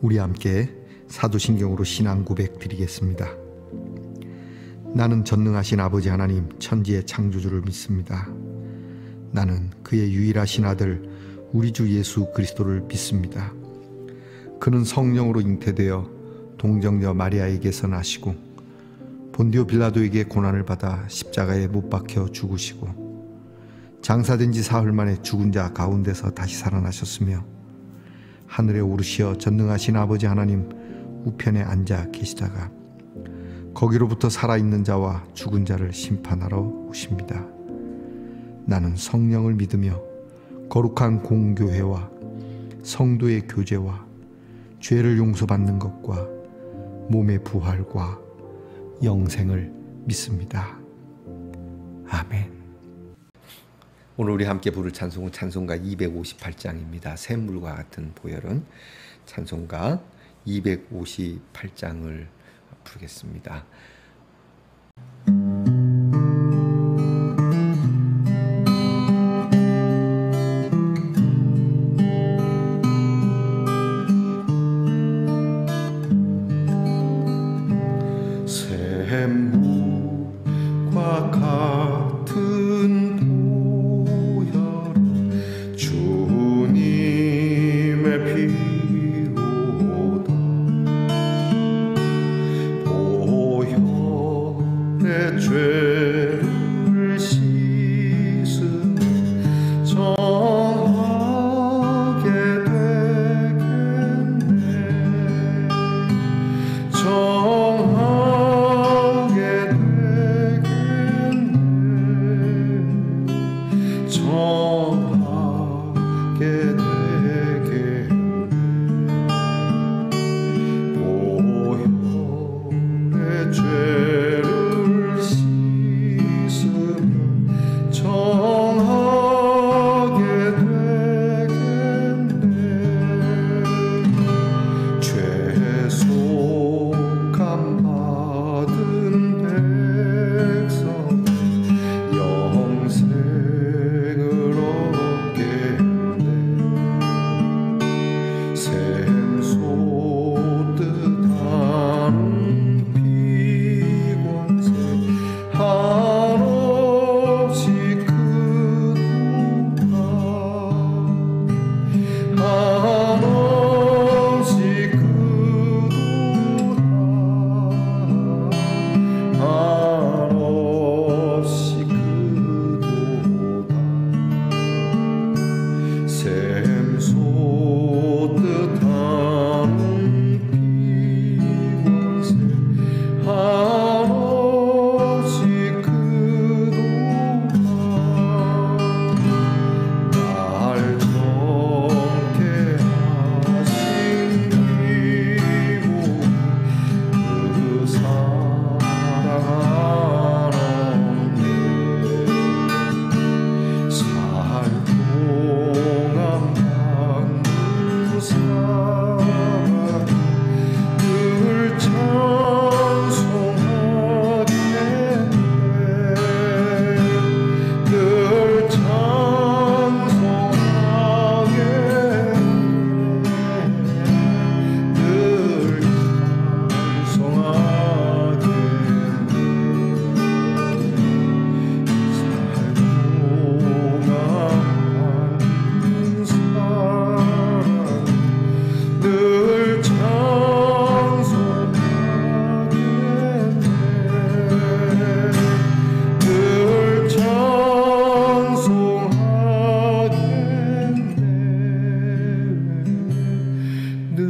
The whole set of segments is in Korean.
우리 함께 사도신경으로 신앙 고백 드리겠습니다. 나는 전능하신 아버지 하나님 천지의 창조주를 믿습니다. 나는 그의 유일하신 아들 우리 주 예수 그리스도를 믿습니다. 그는 성령으로 잉태되어 동정녀 마리아에게서 나시고 본디오 빌라도에게 고난을 받아 십자가에 못 박혀 죽으시고 장사된 지 사흘 만에 죽은 자 가운데서 다시 살아나셨으며 하늘에 오르시어 전능하신 아버지 하나님 우편에 앉아 계시다가 거기로부터 살아있는 자와 죽은 자를 심판하러 오십니다. 나는 성령을 믿으며 거룩한 공교회와 성도의 교제와 죄를 용서받는 것과 몸의 부활과 영생을 믿습니다. 아멘. 오늘 우리 함께 부를 찬송은 찬송가 258장입니다. 샘물과 같은 보혈은 찬송가 258장을 부르겠습니다. 샘물과 같은 보혈은 주님의 피로다. 보혈의 죄를 씻으면 정하게 되겠네. 정하게 되겠네. 정하게 되겠네. 보혈의 죄를 씻으면 정하게 되겠네. 죄속함 받은 백성 영생을 얻겠네. 샘솟듯 하는 피관세 한없이 크도다. 한없이 크도다. 한없이 크도다. 샘솟듯 하는 피관세 한없이 크도다. 날 정케 하신 이고 그 사랑 하나님 살 동안 받는 사랑 늘 찬송하겠네. 늘 찬송하겠네. 늘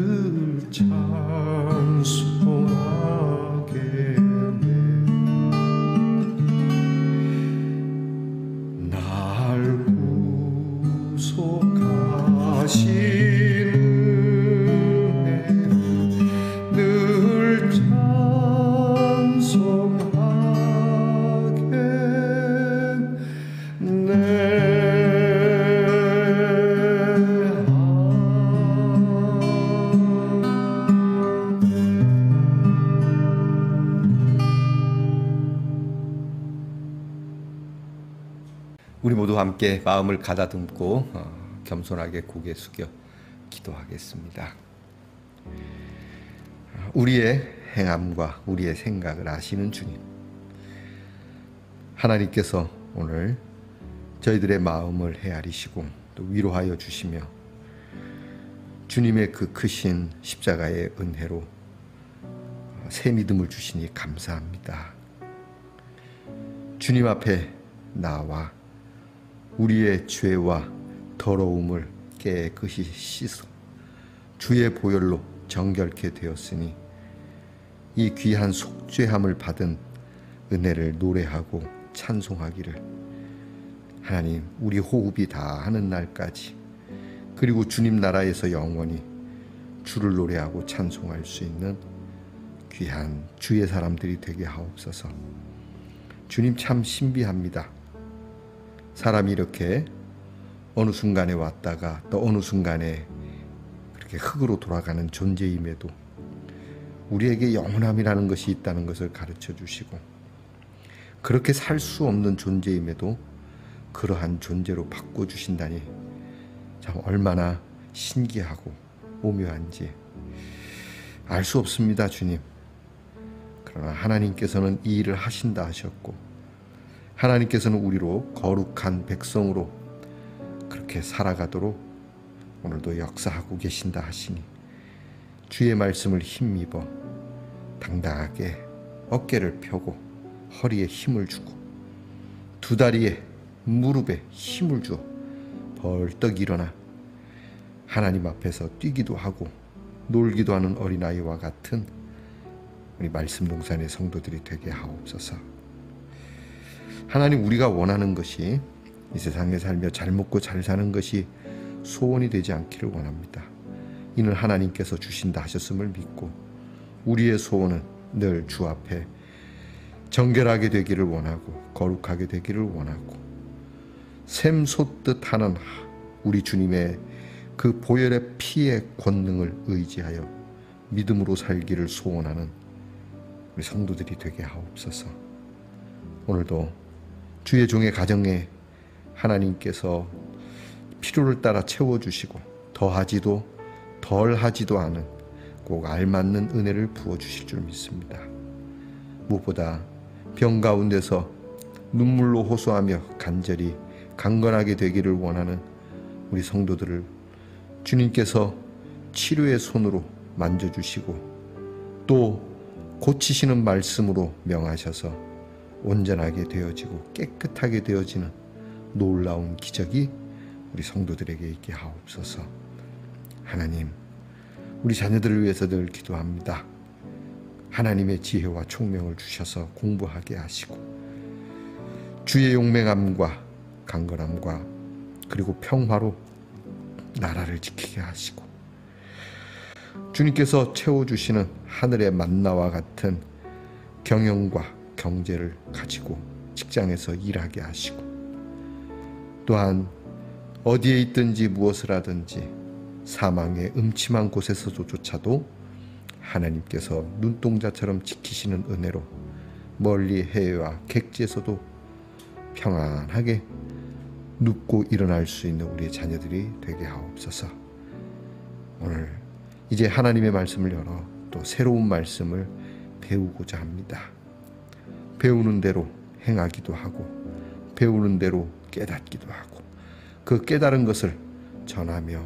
날 구속하시는 은혜를 늘 우리 모두 함께 마음을 가다듬고 겸손하게 고개 숙여 기도하겠습니다. 우리의 행함과 우리의 생각을 아시는 주님, 하나님께서 오늘 저희들의 마음을 헤아리시고 또 위로하여 주시며 주님의 그 크신 십자가의 은혜로 새 믿음을 주시니 감사합니다. 주님 앞에 나와 우리의 죄와 더러움을 깨끗이 씻어 주의 보혈로 정결케 되었으니 이 귀한 속죄함을 받은 은혜를 노래하고 찬송하기를 하나님, 우리 호흡이 다하는 날까지, 그리고 주님 나라에서 영원히 주를 노래하고 찬송할 수 있는 귀한 주의 사람들이 되게 하옵소서. 주님 참 신비합니다. 사람이 이렇게 어느 순간에 왔다가 또 어느 순간에 그렇게 흙으로 돌아가는 존재임에도 우리에게 영원함이라는 것이 있다는 것을 가르쳐 주시고, 그렇게 살 수 없는 존재임에도 그러한 존재로 바꿔주신다니 참 얼마나 신기하고 오묘한지 알 수 없습니다, 주님. 그러나 하나님께서는 이 일을 하신다 하셨고, 하나님께서는 우리로 거룩한 백성으로 그렇게 살아가도록 오늘도 역사하고 계신다 하시니 주의 말씀을 힘입어 당당하게 어깨를 펴고 허리에 힘을 주고 두 다리에 무릎에 힘을 주어 벌떡 일어나 하나님 앞에서 뛰기도 하고 놀기도 하는 어린아이와 같은 우리 말씀 동산의 성도들이 되게 하옵소서. 하나님, 우리가 원하는 것이 이 세상에 살며 잘 먹고 잘 사는 것이 소원이 되지 않기를 원합니다. 이는 하나님께서 주신다 하셨음을 믿고 우리의 소원은 늘 주 앞에 정결하게 되기를 원하고 거룩하게 되기를 원하고 샘솟듯 하는 우리 주님의 그 보혈의 피의 권능을 의지하여 믿음으로 살기를 소원하는 우리 성도들이 되게 하옵소서. 오늘도 주의 종의 가정에 하나님께서 필요를 따라 채워주시고 더하지도 덜하지도 않은 꼭 알맞는 은혜를 부어주실 줄 믿습니다. 무엇보다 병 가운데서 눈물로 호소하며 간절히 강건하게 되기를 원하는 우리 성도들을 주님께서 치료의 손으로 만져주시고 또 고치시는 말씀으로 명하셔서 온전하게 되어지고 깨끗하게 되어지는 놀라운 기적이 우리 성도들에게 있게 하옵소서. 하나님, 우리 자녀들을 위해서 늘 기도합니다. 하나님의 지혜와 총명을 주셔서 공부하게 하시고 주의 용맹함과 강건함과 그리고 평화로 나라를 지키게 하시고 주님께서 채워주시는 하늘의 만나와 같은 경영과 경제를 가지고 직장에서 일하게 하시고 또한 어디에 있든지 무엇을 하든지 사망의 음침한 곳에서조차도 하나님께서 눈동자처럼 지키시는 은혜로 멀리 해외와 객지에서도 평안하게 눕고 일어날 수 있는 우리의 자녀들이 되게 하옵소서. 오늘 이제 하나님의 말씀을 열어 또 새로운 말씀을 배우고자 합니다. 배우는 대로 행하기도 하고 배우는 대로 깨닫기도 하고 그 깨달은 것을 전하며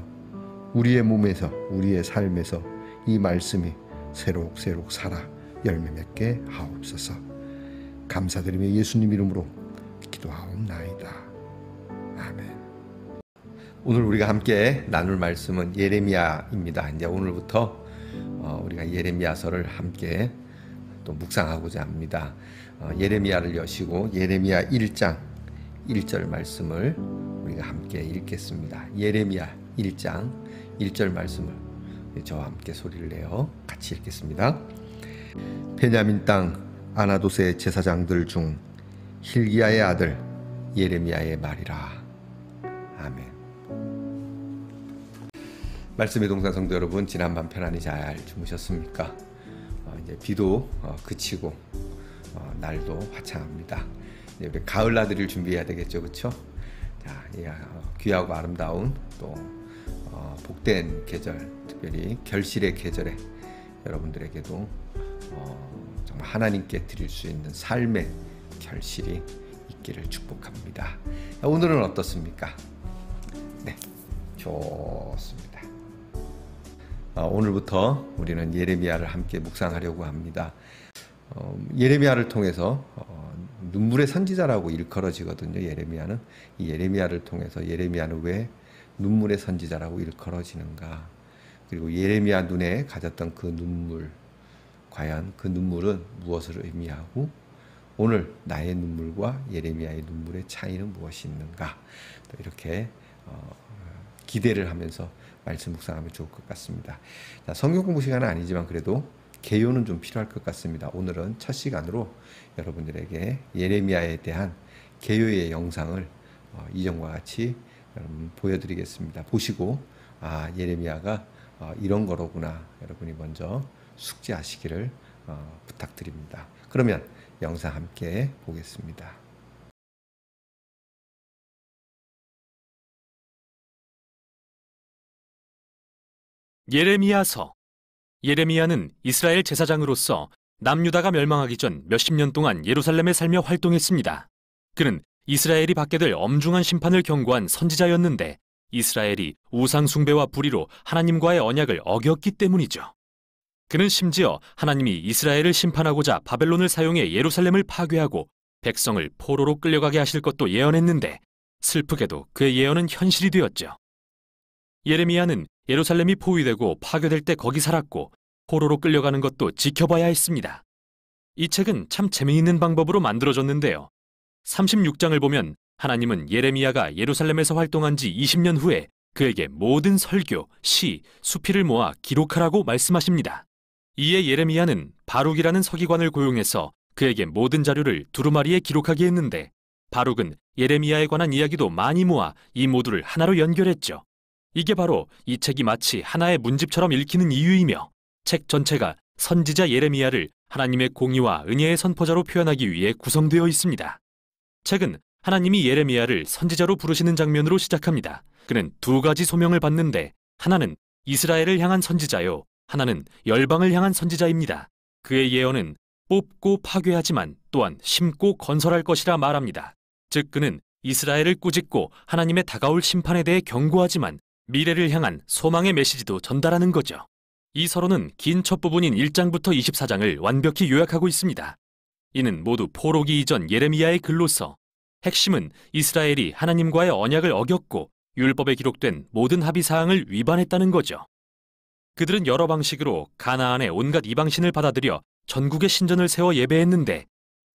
우리의 몸에서 우리의 삶에서 이 말씀이 새록새록 살아 열매 맺게 하옵소서. 감사드리며 예수님 이름으로 기도하옵나이다. 아멘. 오늘 우리가 함께 나눌 말씀은 예레미야입니다. 이제 오늘부터 우리가 예레미야서를 함께 또 묵상하고자 합니다. 예레미야를 여시고 예레미야 1장 1절 말씀을 우리가 함께 읽겠습니다. 예레미야 1장 1절 말씀을 저와 함께 소리를 내어 같이 읽겠습니다. 베냐민 땅 아나돗의 제사장들 중 hil기야의 아들 예레미야의 말이라. 아멘. 말씀의 동산 성도 여러분, 지난밤 편안히 잘 주무셨습니까? 이제 비도 그치고 날도 화창합니다. 이제 가을 나들이를 준비해야 되겠죠, 그렇죠? 자, 귀하고 아름다운 또 복된 계절, 특별히 결실의 계절에 여러분들에게도 정말 하나님께 드릴 수 있는 삶의 결실이 있기를 축복합니다. 오늘은 어떻습니까? 네, 좋습니다. 오늘부터 우리는 예레미야를 함께 묵상하려고 합니다. 예레미야를 통해서 눈물의 선지자라고 일컬어지거든요. 예레미야는 이 예레미야를 통해서 예레미야는 왜 눈물의 선지자라고 일컬어지는가? 그리고 예레미야 눈에 가졌던 그 눈물, 과연 그 눈물은 무엇을 의미하고 오늘 나의 눈물과 예레미야의 눈물의 차이는 무엇이 있는가? 또 이렇게 기대를 하면서 말씀 묵상하면 좋을 것 같습니다. 자, 성경 공부 시간은 아니지만 그래도 개요는 좀 필요할 것 같습니다. 오늘은 첫 시간으로 여러분들에게 예레미야에 대한 개요의 영상을 이전과 같이 여러분 보여드리겠습니다. 보시고 예레미야가 이런 거로구나 여러분이 먼저 숙지하시기를 부탁드립니다. 그러면 영상 함께 보겠습니다. 예레미야서. 예레미야는 이스라엘 제사장으로서 남유다가 멸망하기 전 몇십 년 동안 예루살렘에 살며 활동했습니다. 그는 이스라엘이 받게 될 엄중한 심판을 경고한 선지자였는데 이스라엘이 우상 숭배와 불의로 하나님과의 언약을 어겼기 때문이죠. 그는 심지어 하나님이 이스라엘을 심판하고자 바벨론을 사용해 예루살렘을 파괴하고 백성을 포로로 끌려가게 하실 것도 예언했는데 슬프게도 그의 예언은 현실이 되었죠. 예레미야는 예루살렘이 포위되고 파괴될 때 거기 살았고 포로로 끌려가는 것도 지켜봐야 했습니다. 이 책은 참 재미있는 방법으로 만들어졌는데요. 36장을 보면 하나님은 예레미야가 예루살렘에서 활동한 지 20년 후에 그에게 모든 설교, 시, 수필을 모아 기록하라고 말씀하십니다. 이에 예레미야는 바룩이라는 서기관을 고용해서 그에게 모든 자료를 두루마리에 기록하게 했는데 바룩은 예레미야에 관한 이야기도 많이 모아 이 모두를 하나로 연결했죠. 이게 바로 이 책이 마치 하나의 문집처럼 읽히는 이유이며 책 전체가 선지자 예레미야를 하나님의 공의와 은혜의 선포자로 표현하기 위해 구성되어 있습니다. 책은 하나님이 예레미야를 선지자로 부르시는 장면으로 시작합니다. 그는 두 가지 소명을 받는데 하나는 이스라엘을 향한 선지자요, 하나는 열방을 향한 선지자입니다. 그의 예언은 뽑고 파괴하지만 또한 심고 건설할 것이라 말합니다. 즉 그는 이스라엘을 꾸짖고 하나님의 다가올 심판에 대해 경고하지만 미래를 향한 소망의 메시지도 전달하는 거죠. 이 서론은 긴 첫 부분인 1장부터 24장을 완벽히 요약하고 있습니다. 이는 모두 포로기 이전 예레미야의 글로서 핵심은 이스라엘이 하나님과의 언약을 어겼고 율법에 기록된 모든 합의사항을 위반했다는 거죠. 그들은 여러 방식으로 가나안의 온갖 이방신을 받아들여 전국의 신전을 세워 예배했는데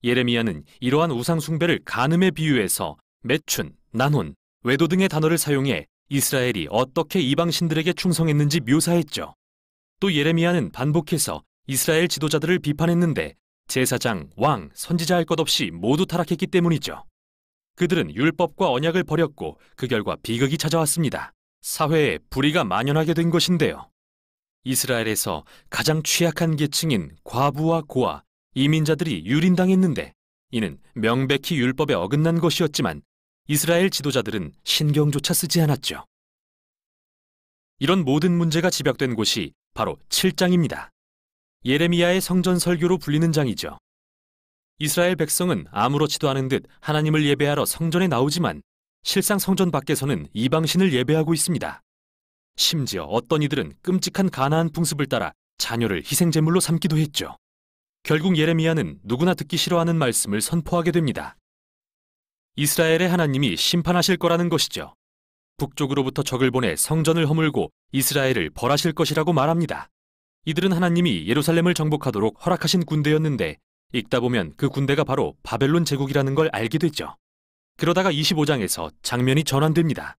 예레미야는 이러한 우상 숭배를 간음에 비유해서 매춘, 난혼, 외도 등의 단어를 사용해 이스라엘이 어떻게 이방신들에게 충성했는지 묘사했죠. 또 예레미야는 반복해서 이스라엘 지도자들을 비판했는데 제사장, 왕, 선지자 할 것 없이 모두 타락했기 때문이죠. 그들은 율법과 언약을 버렸고 그 결과 비극이 찾아왔습니다. 사회에 불의가 만연하게 된 것인데요. 이스라엘에서 가장 취약한 계층인 과부와 고아, 이민자들이 유린당했는데 이는 명백히 율법에 어긋난 것이었지만 이스라엘 지도자들은 신경조차 쓰지 않았죠. 이런 모든 문제가 집약된 곳이 바로 7장입니다. 예레미야의 성전 설교로 불리는 장이죠. 이스라엘 백성은 아무렇지도 않은 듯 하나님을 예배하러 성전에 나오지만 실상 성전 밖에서는 이방신을 예배하고 있습니다. 심지어 어떤 이들은 끔찍한 가나안 풍습을 따라 자녀를 희생제물로 삼기도 했죠. 결국 예레미야는 누구나 듣기 싫어하는 말씀을 선포하게 됩니다. 이스라엘의 하나님이 심판하실 거라는 것이죠. 북쪽으로부터 적을 보내 성전을 허물고 이스라엘을 벌하실 것이라고 말합니다. 이들은 하나님이 예루살렘을 정복하도록 허락하신 군대였는데 읽다 보면 그 군대가 바로 바벨론 제국이라는 걸 알게 되죠. 그러다가 25장에서 장면이 전환됩니다.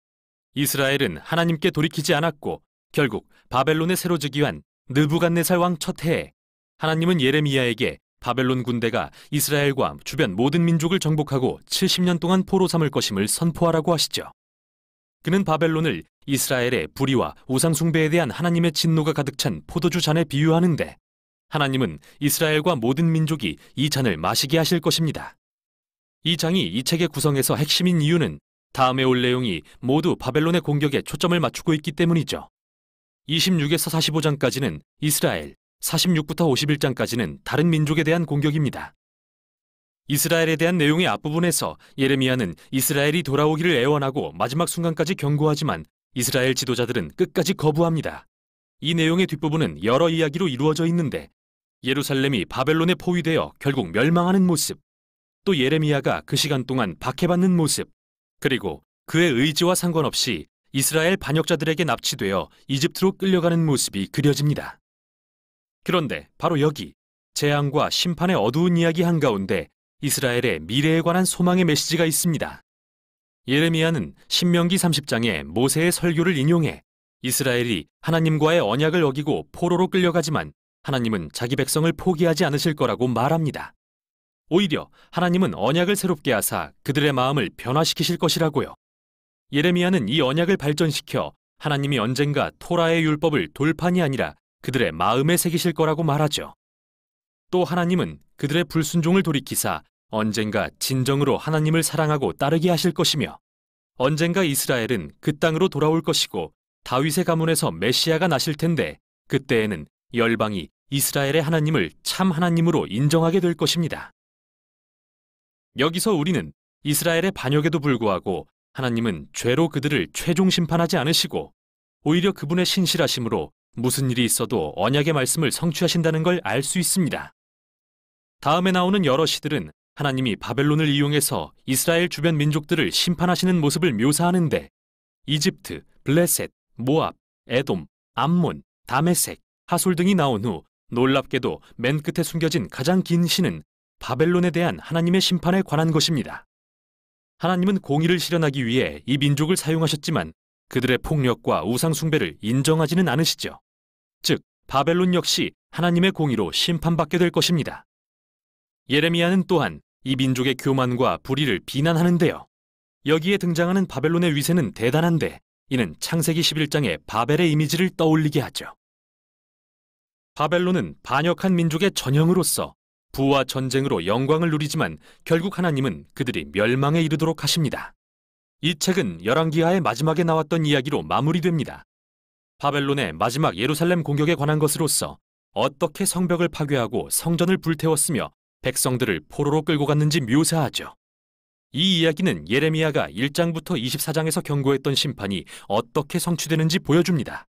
이스라엘은 하나님께 돌이키지 않았고 결국 바벨론에 새로 즉위한 느부갓네살 왕 첫 해에 하나님은 예레미야에게 바벨론 군대가 이스라엘과 주변 모든 민족을 정복하고 70년 동안 포로 삼을 것임을 선포하라고 하시죠. 그는 바벨론을 이스라엘의 불의와 우상 숭배에 대한 하나님의 진노가 가득 찬 포도주 잔에 비유하는데 하나님은 이스라엘과 모든 민족이 이 잔을 마시게 하실 것입니다. 이 장이 이 책의 구성에서 핵심인 이유는 다음에 올 내용이 모두 바벨론의 공격에 초점을 맞추고 있기 때문이죠. 26에서 45장까지는 이스라엘, 46부터 51장까지는 다른 민족에 대한 공격입니다. 이스라엘에 대한 내용의 앞부분에서 예레미야는 이스라엘이 돌아오기를 애원하고 마지막 순간까지 경고하지만 이스라엘 지도자들은 끝까지 거부합니다. 이 내용의 뒷부분은 여러 이야기로 이루어져 있는데 예루살렘이 바벨론에 포위되어 결국 멸망하는 모습, 또 예레미야가 그 시간 동안 박해받는 모습, 그리고 그의 의지와 상관없이 이스라엘 반역자들에게 납치되어 이집트로 끌려가는 모습이 그려집니다. 그런데 바로 여기 재앙과 심판의 어두운 이야기 한가운데 이스라엘의 미래에 관한 소망의 메시지가 있습니다. 예레미야는 신명기 30장의 모세의 설교를 인용해 이스라엘이 하나님과의 언약을 어기고 포로로 끌려가지만 하나님은 자기 백성을 포기하지 않으실 거라고 말합니다. 오히려 하나님은 언약을 새롭게 하사 그들의 마음을 변화시키실 것이라고요. 예레미야는 이 언약을 발전시켜 하나님이 언젠가 토라의 율법을 돌판이 아니라 그들의 마음에 새기실 거라고 말하죠. 또 하나님은 그들의 불순종을 돌이키사 언젠가 진정으로 하나님을 사랑하고 따르게 하실 것이며 언젠가 이스라엘은 그 땅으로 돌아올 것이고 다윗의 가문에서 메시아가 나실 텐데 그때에는 열방이 이스라엘의 하나님을 참 하나님으로 인정하게 될 것입니다. 여기서 우리는 이스라엘의 반역에도 불구하고 하나님은 죄로 그들을 최종 심판하지 않으시고 오히려 그분의 신실하심으로 무슨 일이 있어도 언약의 말씀을 성취하신다는 걸 알 수 있습니다. 다음에 나오는 여러 시들은 하나님이 바벨론을 이용해서 이스라엘 주변 민족들을 심판하시는 모습을 묘사하는데 이집트, 블레셋, 모압, 에돔, 암몬, 다메섹, 하솔 등이 나온 후 놀랍게도 맨 끝에 숨겨진 가장 긴 시는 바벨론에 대한 하나님의 심판에 관한 것입니다. 하나님은 공의를 실현하기 위해 이 민족을 사용하셨지만 그들의 폭력과 우상 숭배를 인정하지는 않으시죠. 즉, 바벨론 역시 하나님의 공의로 심판받게 될 것입니다. 예레미야는 또한 이 민족의 교만과 불의를 비난하는데요. 여기에 등장하는 바벨론의 위세는 대단한데 이는 창세기 11장의 바벨의 이미지를 떠올리게 하죠. 바벨론은 반역한 민족의 전형으로서 부와 전쟁으로 영광을 누리지만 결국 하나님은 그들이 멸망에 이르도록 하십니다. 이 책은 열왕기하의 마지막에 나왔던 이야기로 마무리됩니다. 바벨론의 마지막 예루살렘 공격에 관한 것으로서 어떻게 성벽을 파괴하고 성전을 불태웠으며 백성들을 포로로 끌고 갔는지 묘사하죠. 이 이야기는 예레미야가 1장부터 24장에서 경고했던 심판이 어떻게 성취되는지 보여줍니다.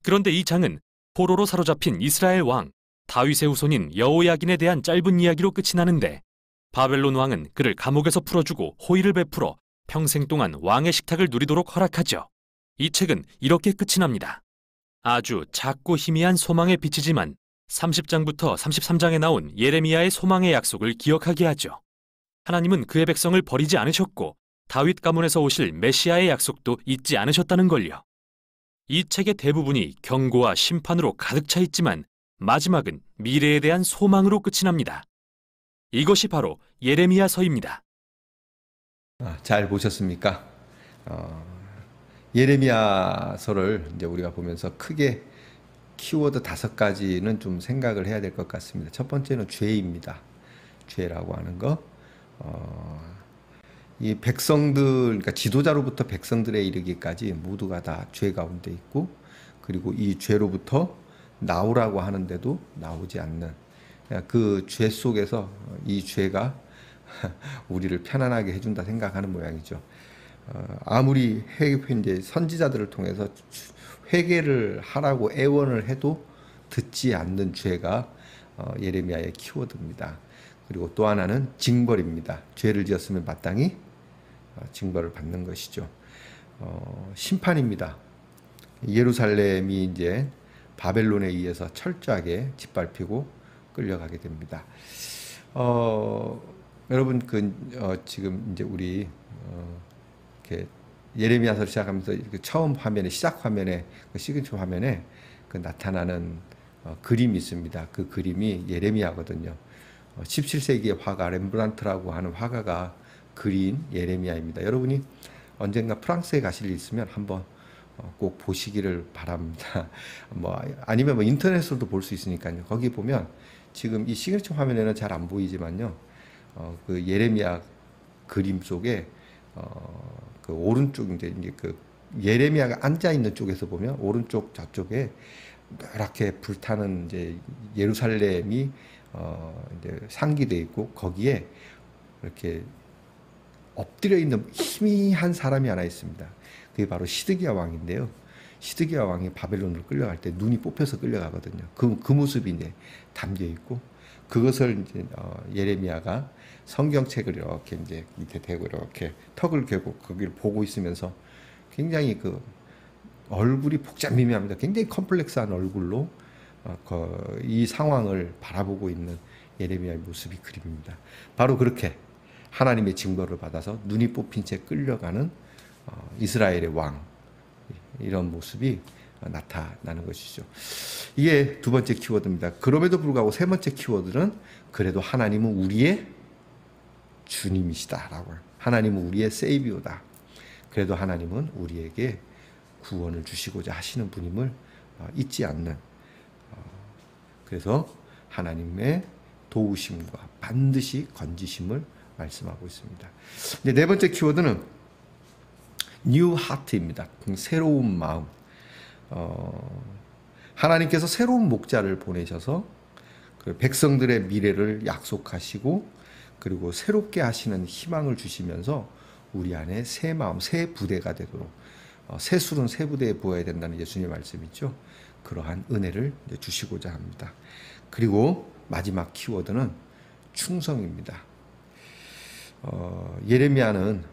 그런데 이 장은 포로로 사로잡힌 이스라엘 왕 다윗의 후손인 여호야긴에 대한 짧은 이야기로 끝이 나는데 바벨론 왕은 그를 감옥에서 풀어주고 호의를 베풀어 평생 동안 왕의 식탁을 누리도록 허락하죠. 이 책은 이렇게 끝이 납니다. 아주 작고 희미한 소망의 빛이지만 30장부터 33장에 나온 예레미야의 소망의 약속을 기억하게 하죠. 하나님은 그의 백성을 버리지 않으셨고 다윗 가문에서 오실 메시아의 약속도 잊지 않으셨다는 걸요. 이 책의 대부분이 경고와 심판으로 가득 차 있지만 마지막은 미래에 대한 소망으로 끝이 납니다. 이것이 바로 예레미야서입니다. 잘 보셨습니까? 예레미야서를 이제 우리가 보면서 크게 키워드 5가지는 좀 생각을 해야 될 것 같습니다. 첫 번째는 죄입니다. 죄라고 하는 거. 이 백성들, 그러니까 지도자로부터 백성들에 이르기까지 모두가 다 죄 가운데 있고, 그리고 이 죄로부터 나오라고 하는데도 나오지 않는 그 죄 속에서 이 죄가 우리를 편안하게 해준다 생각하는 모양이죠. 아무리 이제 선지자들을 통해서 회개를 하라고 애원을 해도 듣지 않는 죄가 예레미야의 키워드입니다. 그리고 또 하나는 징벌입니다. 죄를 지었으면 마땅히 징벌을 받는 것이죠. 심판입니다. 예루살렘이 이제 바벨론에 의해서 철저하게 짓밟히고 끌려가게 됩니다. 여러분 지금 이제 우리 이렇게 예레미야서를 시작하면서 이렇게 처음 화면에 시작 화면에 그 시그니처 화면에 그 나타나는 그림이 있습니다. 그 그림이 예레미야거든요. 17세기의 화가 렘브란트라고 하는 화가가 그린 예레미야입니다. 여러분이 언젠가 프랑스에 가실 일 있으면 한번 꼭 보시기를 바랍니다. 아니면 인터넷으로도 볼 수 있으니까요. 거기 보면 지금 이 시그니처 화면에는 잘 안 보이지만요. 그 예레미야 그림 속에 그 오른쪽 이제 그 예레미야가 앉아 있는 쪽에서 보면 오른쪽 저쪽에 이렇게 불타는 이제 예루살렘이 이제 상기되어 있고 거기에 이렇게 엎드려 있는 희미한 사람이 하나 있습니다. 그게 바로 시드기야 왕인데요. 시드기야 왕이 바벨론으로 끌려갈 때 눈이 뽑혀서 끌려가거든요. 그 모습이 이제 담겨 있고 그것을 이제 예레미야가 성경책을 이렇게 이제 밑에 대고 이렇게 턱을 괴고 거기를 보고 있으면서 굉장히 그 얼굴이 복잡미묘합니다. 굉장히 컴플렉스한 얼굴로 이 상황을 바라보고 있는 예레미야의 모습이 그림입니다. 바로 그렇게 하나님의 징벌을 받아서 눈이 뽑힌 채 끌려가는 이스라엘의 왕, 이런 모습이 나타나는 것이죠. 이게 두 번째 키워드입니다. 그럼에도 불구하고 세 번째 키워드는 그래도 하나님은 우리의 주님이시다라고 해요. 하나님은 우리의 세이비오다. 그래도 하나님은 우리에게 구원을 주시고자 하시는 분임을 잊지 않는, 그래서 하나님의 도우심과 반드시 건지심을 말씀하고 있습니다. 이제 네 번째 키워드는 New Heart입니다. 새로운 마음. 하나님께서 새로운 목자를 보내셔서 그 백성들의 미래를 약속하시고 그리고 새롭게 하시는 희망을 주시면서 우리 안에 새 마음, 새 부대가 되도록, 새 술은 새 부대에 부어야 된다는 예수님의 말씀 있죠. 그러한 은혜를 주시고자 합니다. 그리고 마지막 키워드는 충성입니다. 예레미야는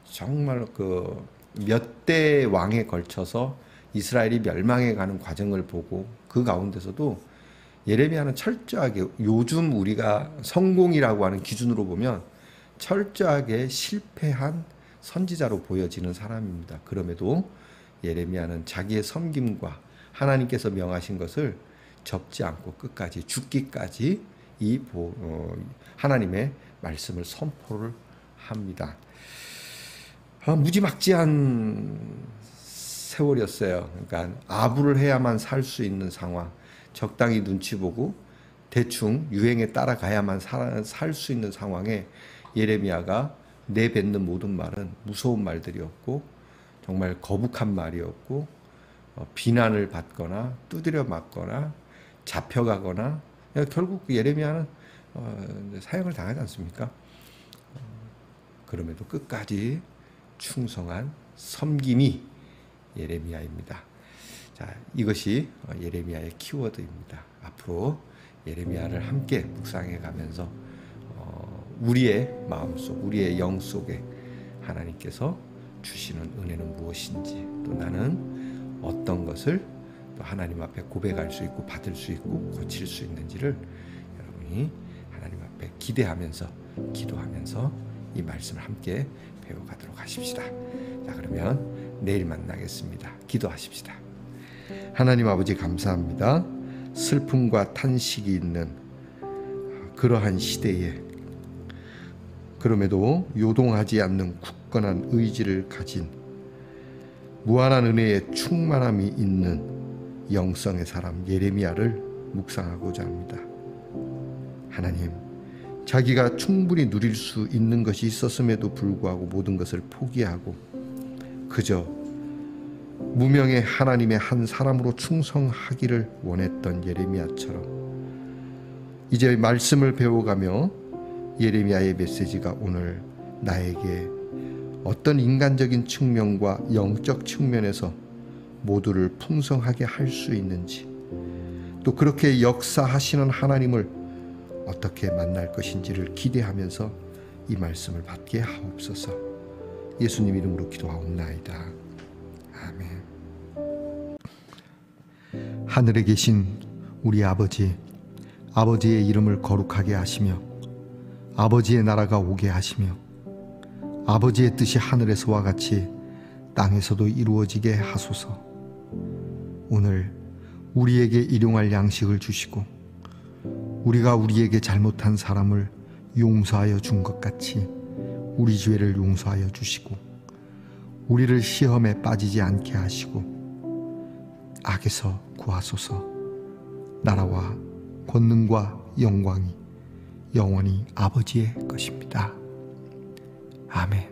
정말 그 몇 대 왕에 걸쳐서 이스라엘이 멸망해 가는 과정을 보고 그 가운데서도 예레미야는 철저하게, 요즘 우리가 성공이라고 하는 기준으로 보면 철저하게 실패한 선지자로 보여지는 사람입니다. 그럼에도 예레미야는 자기의 섬김과 하나님께서 명하신 것을 접지 않고 끝까지 죽기까지 이 하나님의 말씀을 선포를 합니다. 무지막지한 세월이었어요. 그러니까 아부를 해야만 살 수 있는 상황, 적당히 눈치 보고 대충 유행에 따라가야만 살 수 있는 상황에 예레미야가 내뱉는 모든 말은 무서운 말들이었고 정말 거북한 말이었고 비난을 받거나 두드려 맞거나 잡혀가거나, 결국 예레미야는 사형을 당하지 않습니까? 그럼에도 끝까지 충성한 섬김이 예레미야입니다. 자, 이것이 예레미야의 키워드입니다. 앞으로 예레미야를 함께 묵상해 가면서 우리의 마음속, 우리의 영 속에 하나님께서 주시는 은혜는 무엇인지, 또 나는 어떤 것을 또 하나님 앞에 고백할 수 있고 받을 수 있고 고칠 수 있는지를 여러분이 하나님 앞에 기대하면서 기도하면서 이 말씀을 함께 배워가도록 하십시다. 자, 그러면 내일 만나겠습니다. 기도하십시다. 하나님 아버지, 감사합니다. 슬픔과 탄식이 있는 그러한 시대에 그럼에도 요동하지 않는 굳건한 의지를 가진 무한한 은혜의 충만함이 있는 영성의 사람 예레미야를 묵상하고자 합니다. 하나님, 자기가 충분히 누릴 수 있는 것이 있었음에도 불구하고 모든 것을 포기하고 그저 무명의 하나님의 한 사람으로 충성하기를 원했던 예레미야처럼 이제 말씀을 배워가며 예레미야의 메시지가 오늘 나에게 어떤 인간적인 측면과 영적 측면에서 모두를 풍성하게 할 수 있는지, 또 그렇게 역사하시는 하나님을 어떻게 만날 것인지를 기대하면서 이 말씀을 받게 하옵소서. 예수님 이름으로 기도하옵나이다. 아멘. 하늘에 계신 우리 아버지, 아버지의 이름을 거룩하게 하시며 아버지의 나라가 오게 하시며 아버지의 뜻이 하늘에서와 같이 땅에서도 이루어지게 하소서. 오늘 우리에게 일용할 양식을 주시고 우리가 우리에게 잘못한 사람을 용서하여 준 것 같이 우리 죄를 용서하여 주시고 우리를 시험에 빠지지 않게 하시고 악에서 구하소서. 나라와 권능과 영광이 영원히 아버지의 것입니다. 아멘.